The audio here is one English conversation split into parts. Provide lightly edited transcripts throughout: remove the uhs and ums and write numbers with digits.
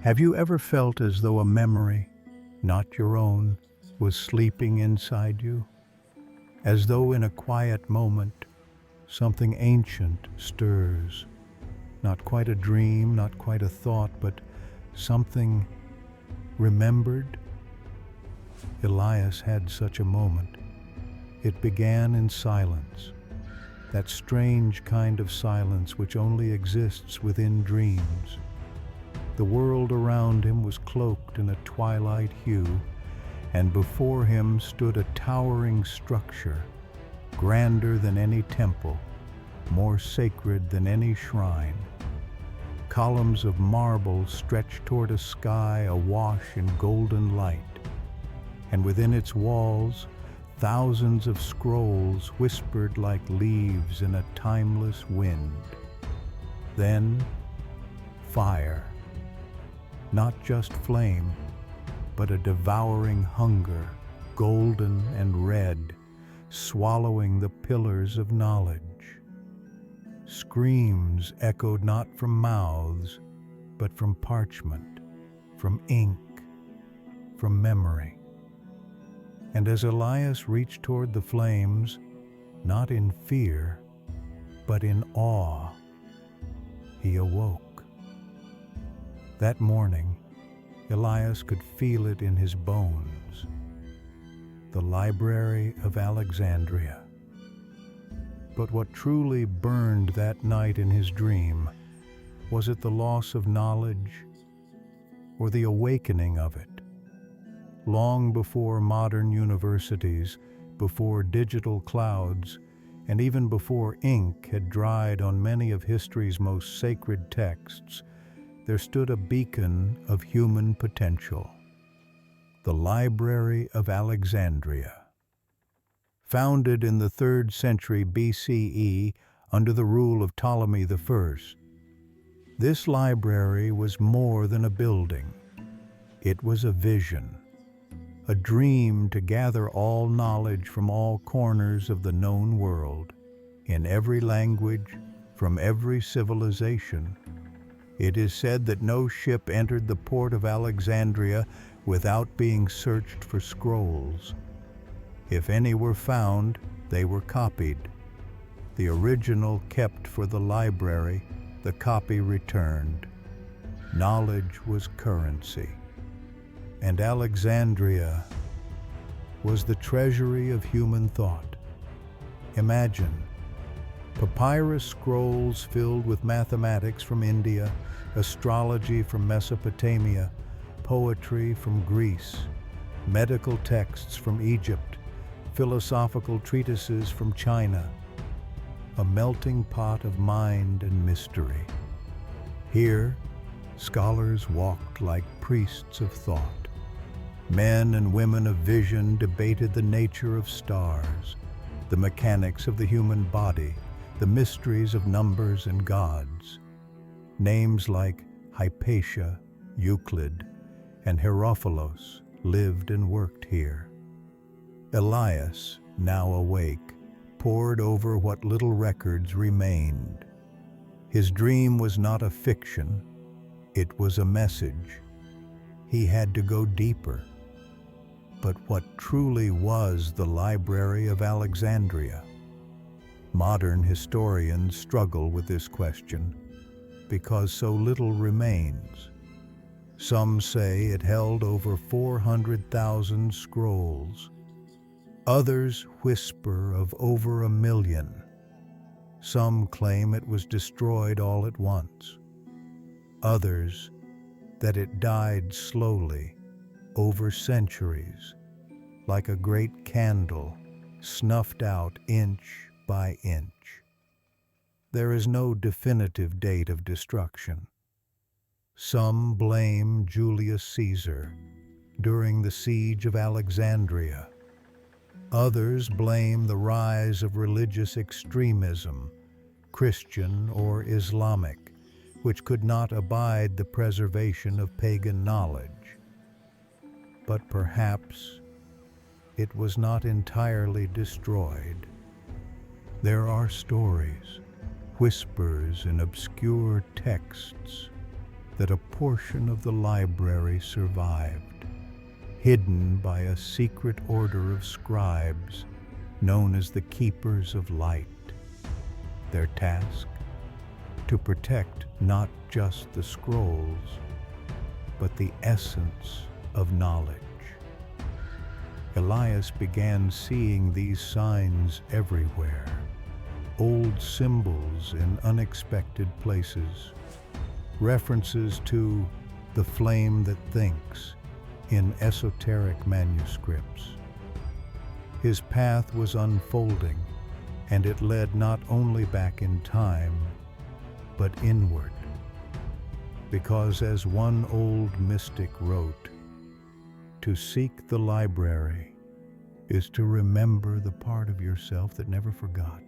Have you ever felt as though a memory, not your own, was sleeping inside you? As though in a quiet moment, something ancient stirs. Not quite a dream, not quite a thought, but something remembered? Elias had such a moment. It began in silence, that strange kind of silence which only exists within dreams. The world around him was cloaked in a twilight hue, and before him stood a towering structure, grander than any temple, more sacred than any shrine. Columns of marble stretched toward a sky awash in golden light, and within its walls, thousands of scrolls whispered like leaves in a timeless wind. Then, fire. Not just flame, but a devouring hunger, golden and red, swallowing the pillars of knowledge. Screams echoed not from mouths, but from parchment, from ink, from memory. And as Elias reached toward the flames, not in fear, but in awe, he awoke. That morning, Elias could feel it in his bones. The Library of Alexandria. But what truly burned that night in his dream, was it the loss of knowledge or the awakening of it? Long before modern universities, before digital clouds, and even before ink had dried on many of history's most sacred texts, there stood a beacon of human potential, the Library of Alexandria. Founded in the 3rd century BCE under the rule of Ptolemy I, this library was more than a building. It was a vision, a dream to gather all knowledge from all corners of the known world, in every language, from every civilization. It is said that no ship entered the port of Alexandria without being searched for scrolls. If any were found, they were copied. The original kept for the library, the copy returned. Knowledge was currency. And Alexandria was the treasury of human thought. Imagine papyrus scrolls filled with mathematics from India, astrology from Mesopotamia, poetry from Greece, medical texts from Egypt, philosophical treatises from China, a melting pot of mind and mystery. Here, scholars walked like priests of thought. Men and women of vision debated the nature of stars, the mechanics of the human body, the mysteries of numbers and gods. Names like Hypatia, Euclid, and Herophilos lived and worked here. Elias, now awake, pored over what little records remained. His dream was not a fiction, it was a message. He had to go deeper. But what truly was the Library of Alexandria? Modern historians struggle with this question because so little remains. Some say it held over 400,000 scrolls. Others whisper of over 1 million. Some claim it was destroyed all at once. Others that it died slowly, over centuries, like a great candle snuffed out inch by inch. There is no definitive date of destruction. Some blame Julius Caesar during the siege of Alexandria. Others blame the rise of religious extremism, Christian or Islamic, which could not abide the preservation of pagan knowledge. But perhaps it was not entirely destroyed. There are stories, whispers in obscure texts, that a portion of the library survived, hidden by a secret order of scribes known as the Keepers of Light. Their task? To protect not just the scrolls, but the essence of knowledge. Elias began seeing these signs everywhere, old symbols in unexpected places, references to the flame that thinks in esoteric manuscripts. His path was unfolding, and it led not only back in time, but inward. Because as one old mystic wrote, to seek the library is to remember the part of yourself that never forgot.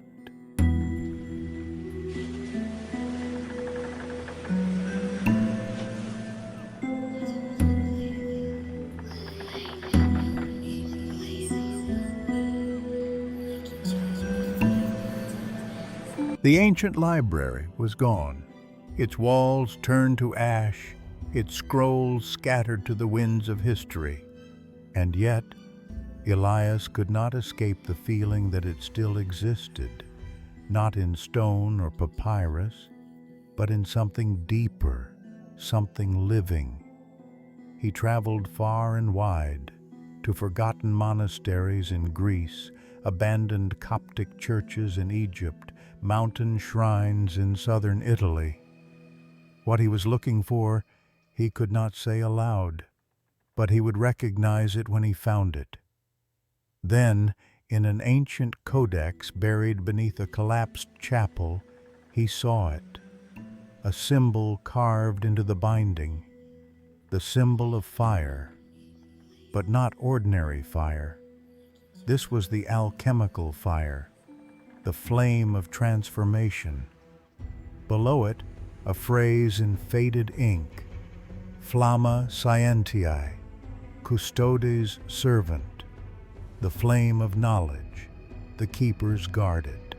The ancient library was gone, its walls turned to ash, its scrolls scattered to the winds of history. And yet, Elias could not escape the feeling that it still existed, not in stone or papyrus, but in something deeper, something living. He traveled far and wide, to forgotten monasteries in Greece, abandoned Coptic churches in Egypt, mountain shrines in southern Italy. What he was looking for, he could not say aloud, but he would recognize it when he found it. Then, in an ancient codex buried beneath a collapsed chapel, he saw it, a symbol carved into the binding, the symbol of fire, but not ordinary fire. This was the alchemical fire, the flame of transformation. Below it, a phrase in faded ink, Flamma Scientiae, Custodes Servant, the flame of knowledge, the keepers guarded.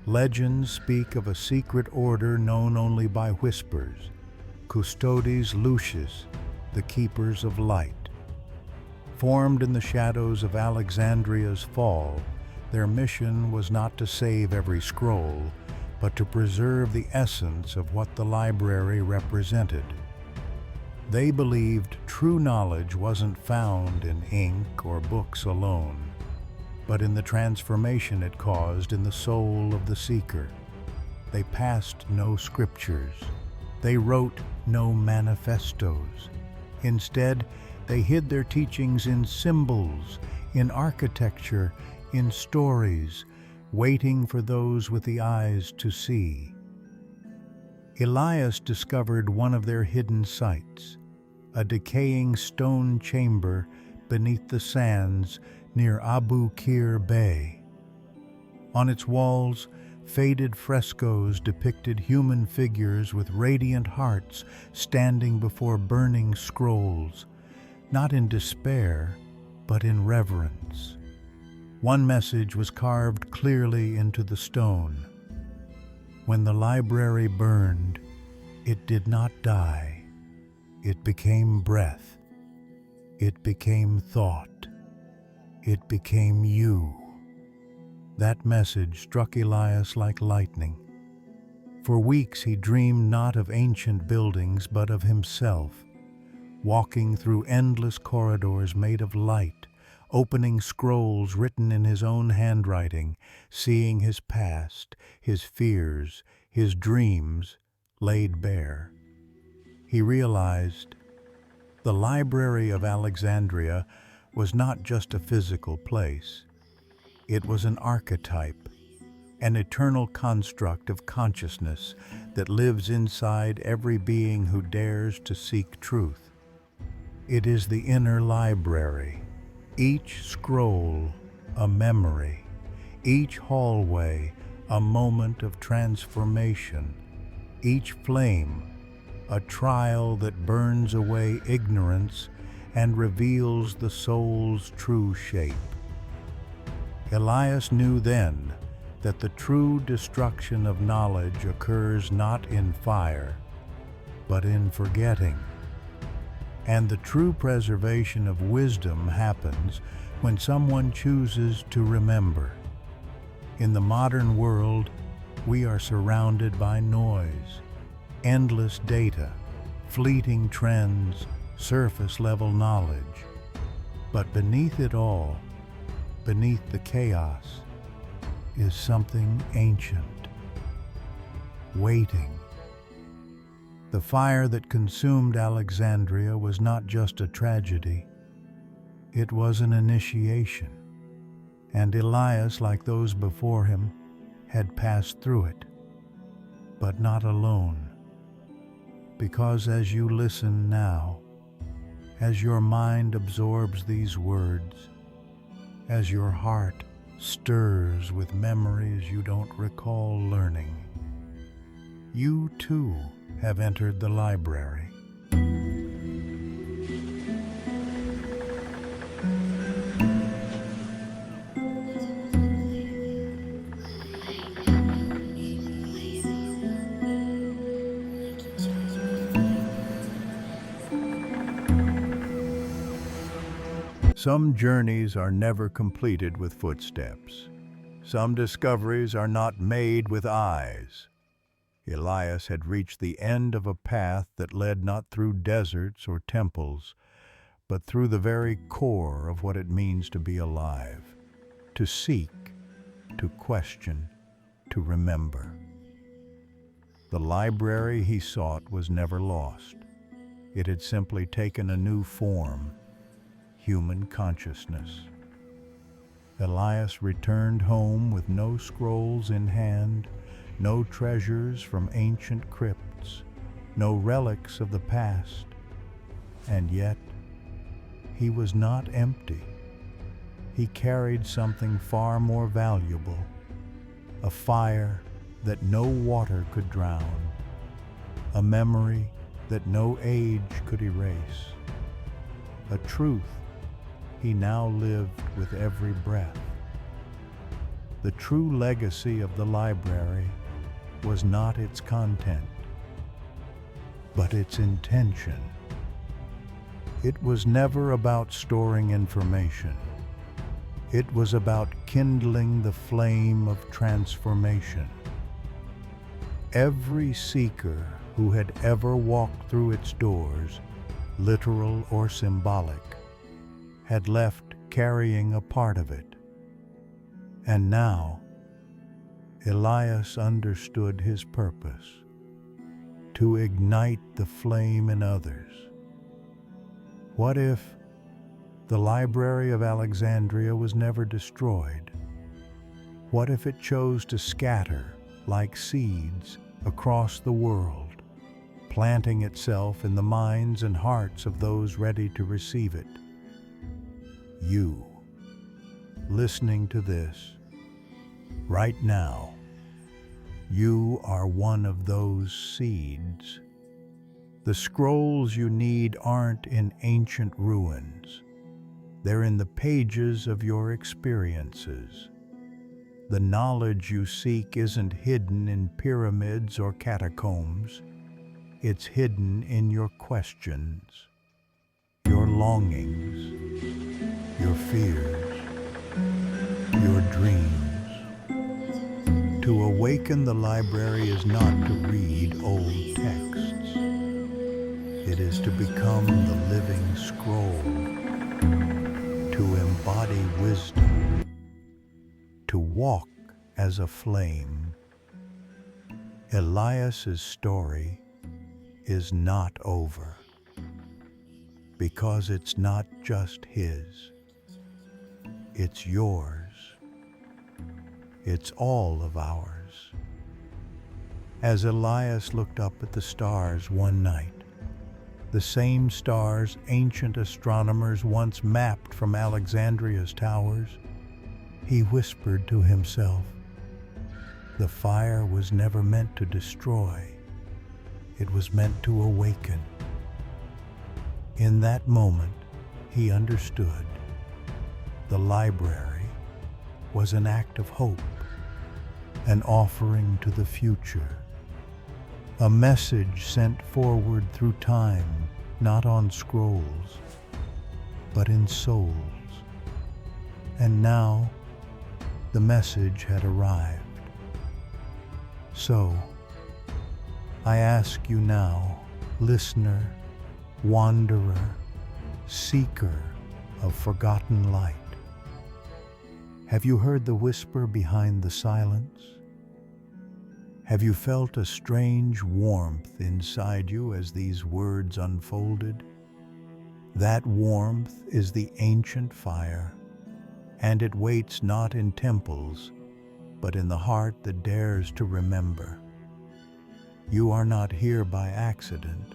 Legends speak of a secret order known only by whispers, Custodes Lucis, the keepers of light. Formed in the shadows of Alexandria's fall, their mission was not to save every scroll, but to preserve the essence of what the library represented. They believed true knowledge wasn't found in ink or books alone, but in the transformation it caused in the soul of the seeker. They passed no scriptures. They wrote no manifestos. Instead, they hid their teachings in symbols, in architecture, in stories, waiting for those with the eyes to see. Elias discovered one of their hidden sites, a decaying stone chamber beneath the sands near Abu Qir Bay. On its walls, faded frescoes depicted human figures with radiant hearts standing before burning scrolls, not in despair, but in reverence. One message was carved clearly into the stone. When the library burned, it did not die. It became breath. It became thought. It became you. That message struck Elias like lightning. For weeks he dreamed not of ancient buildings, but of himself, walking through endless corridors made of light, opening scrolls written in his own handwriting, seeing his past, his fears, his dreams laid bare. He realized the Library of Alexandria was not just a physical place. It was an archetype, an eternal construct of consciousness that lives inside every being who dares to seek truth. It is the inner library, each scroll a memory, each hallway a moment of transformation, each flame a trial that burns away ignorance and reveals the soul's true shape. Elias knew then that the true destruction of knowledge occurs not in fire, but in forgetting. And the true preservation of wisdom happens when someone chooses to remember. In the modern world, we are surrounded by noise, endless data, fleeting trends, surface-level knowledge. But beneath it all, beneath the chaos, is something ancient, waiting. The fire that consumed Alexandria was not just a tragedy, it was an initiation, and Elias, like those before him, had passed through it, but not alone. Because as you listen now, as your mind absorbs these words, as your heart stirs with memories you don't recall learning, you too have entered the library. Some journeys are never completed with footsteps. Some discoveries are not made with eyes. Elias had reached the end of a path that led not through deserts or temples, but through the very core of what it means to be alive, to seek, to question, to remember. The library he sought was never lost. It had simply taken a new form, human consciousness. Elias returned home with no scrolls in hand, no treasures from ancient crypts, no relics of the past. And yet, he was not empty. He carried something far more valuable, a fire that no water could drown, a memory that no age could erase, a truth he now lived with every breath. The true legacy of the library was not its content, but its intention. It was never about storing information. It was about kindling the flame of transformation. Every seeker who had ever walked through its doors, literal or symbolic, had left carrying a part of it. And now, Elias understood his purpose: to ignite the flame in others. What if the Library of Alexandria was never destroyed? What if it chose to scatter like seeds across the world, planting itself in the minds and hearts of those ready to receive it? You, listening to this, right now, you are one of those seeds. The scrolls you need aren't in ancient ruins. They're in the pages of your experiences. The knowledge you seek isn't hidden in pyramids or catacombs. It's hidden in your questions, your longings, your fears, your dreams. To awaken the library is not to read old texts. It is to become the living scroll, to embody wisdom, to walk as a flame. Elias's story is not over, because it's not just his. It's yours. It's all of ours. As Elias looked up at the stars one night, the same stars ancient astronomers once mapped from Alexandria's towers, he whispered to himself, the fire was never meant to destroy. It was meant to awaken. In that moment, he understood. The library was an act of hope, an offering to the future, a message sent forward through time, not on scrolls, but in souls. And now, the message had arrived. So, I ask you now, listener, wanderer, seeker of forgotten light, have you heard the whisper behind the silence? Have you felt a strange warmth inside you as these words unfolded? That warmth is the ancient fire, and it waits not in temples, but in the heart that dares to remember. You are not here by accident.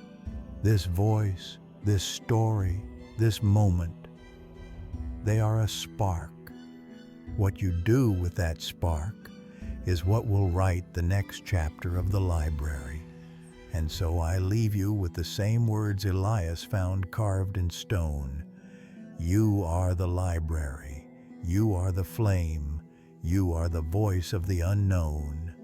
This voice, this story, this moment, they are a spark. What you do with that spark is what will write the next chapter of the library. And so I leave you with the same words Elias found carved in stone. You are the library. You are the flame. You are the voice of the unknown.